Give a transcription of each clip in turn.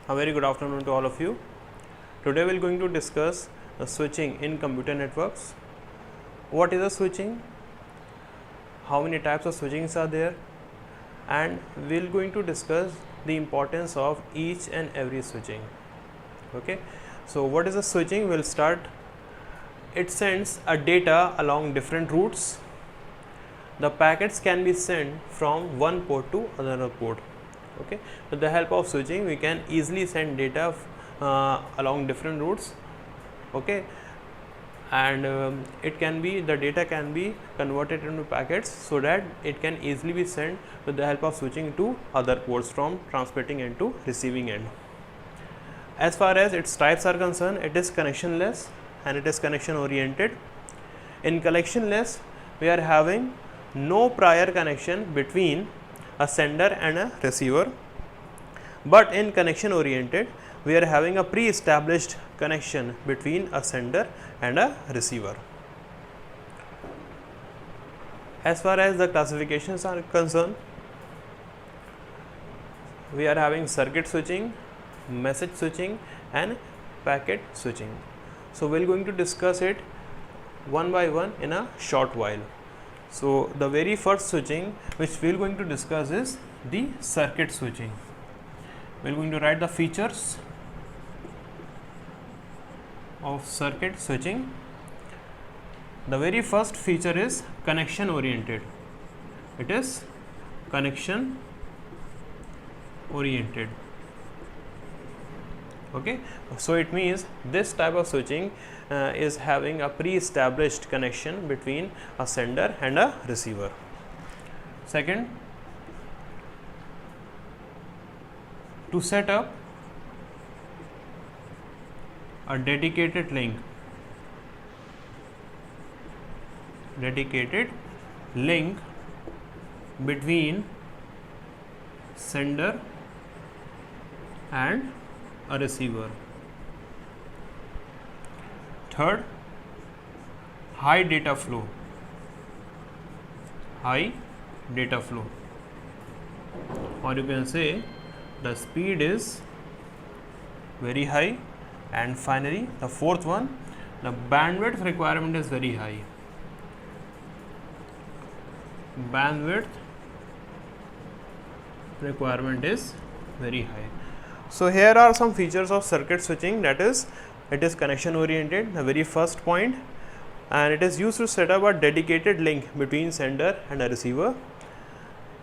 A very good afternoon to all of you. Today we are going to discuss the switching in computer networks. What is a switching? How many types of switchings are there? And we are going to discuss the importance of each and every switching. Okay. So what is a switching? We'll start. It sends a data along different routes. The packets can be sent from one port to another port. Okay, with the help of switching we can easily send data along different routes. Okay, and the data can be converted into packets so that it can easily be sent with the help of switching to other ports from transmitting end to receiving end. As far as its types are concerned, it is connectionless and it is connection oriented. In connectionless, we are having no prior connection between a sender and a receiver, but in connection oriented we are having a pre-established connection between a sender and a receiver. As far as the classifications are concerned, we are having circuit switching, message switching and packet switching. So we are going to discuss it one by one in a short while. So the very first switching which we are going to discuss is the circuit switching. We are going to write the features of circuit switching. The very first feature is connection oriented. It is connection oriented. Okay, so it means this type of switching is having a pre-established connection between a sender and a receiver. Second, to set up a dedicated link between sender and a receiver. Third, high data flow. Or you can say the speed is very high. And finally, the fourth one, the bandwidth requirement is very high. So here are some features of circuit switching, that is, it is connection oriented, the very first point, and it is used to set up a dedicated link between sender and a receiver.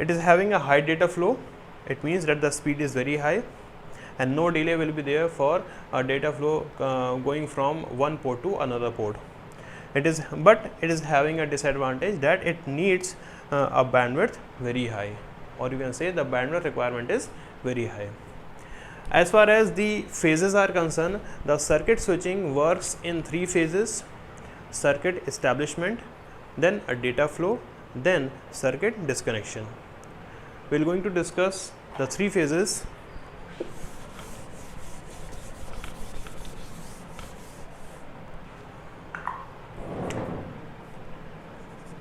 It is having a high data flow. It means that the speed is very high and no delay will be there for a data flow going from one port to another port. But it is having a disadvantage that it needs a bandwidth very high, or you can say the bandwidth requirement is very high. As far as the phases are concerned, the circuit switching works in three phases: circuit establishment, then a data flow, then circuit disconnection. We are going to discuss the three phases.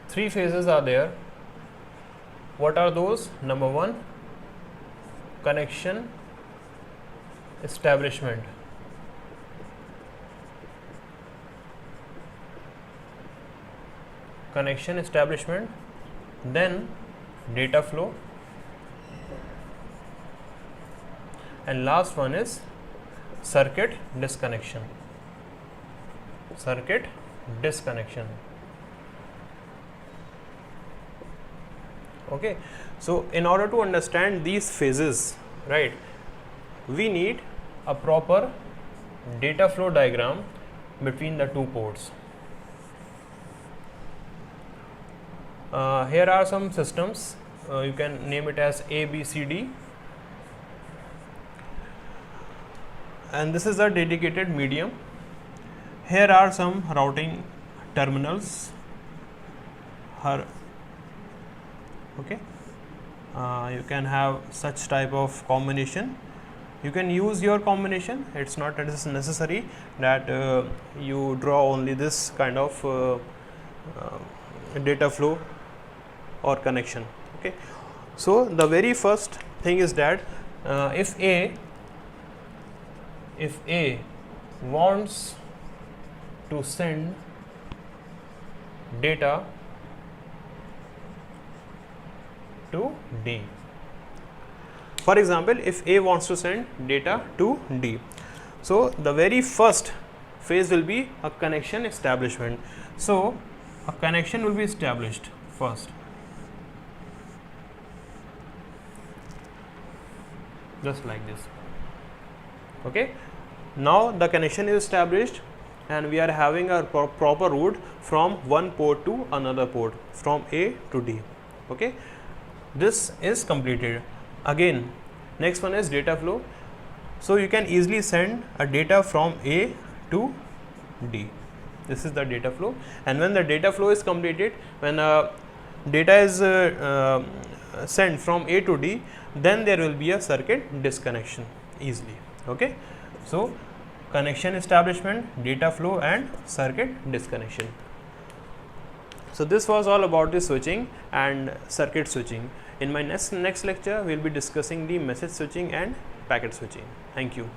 Three phases are there. What are those? Number one, connection establishment. Then data flow, and last one is circuit disconnection. Okay, so in order to understand these phases, right, we need a proper data flow diagram between the two ports. Here are some systems, you can name it as A, B, C, D, and this is a dedicated medium. Here are some routing terminals. Okay, you can have such type of combination. You can use your combination. It's not necessary that you draw only this kind of data flow or connection. Okay, so the very first thing is that if A if A wants to send data to D. For example, if A wants to send data to D, so the very first phase will be a connection establishment. So a connection will be established first, just like this. Okay, now the connection is established and we are having a proper route from one port to another port, from A to D. Okay, this is completed. Again, next one is data flow. So you can easily send a data from A to D. This is the data flow, and when the data flow is completed, when data is sent from A to D, then there will be a circuit disconnection easily. Okay, so connection establishment, data flow, and circuit disconnection. So this was all about the switching and circuit switching. In my next lecture, we will be discussing the message switching and packet switching. Thank you.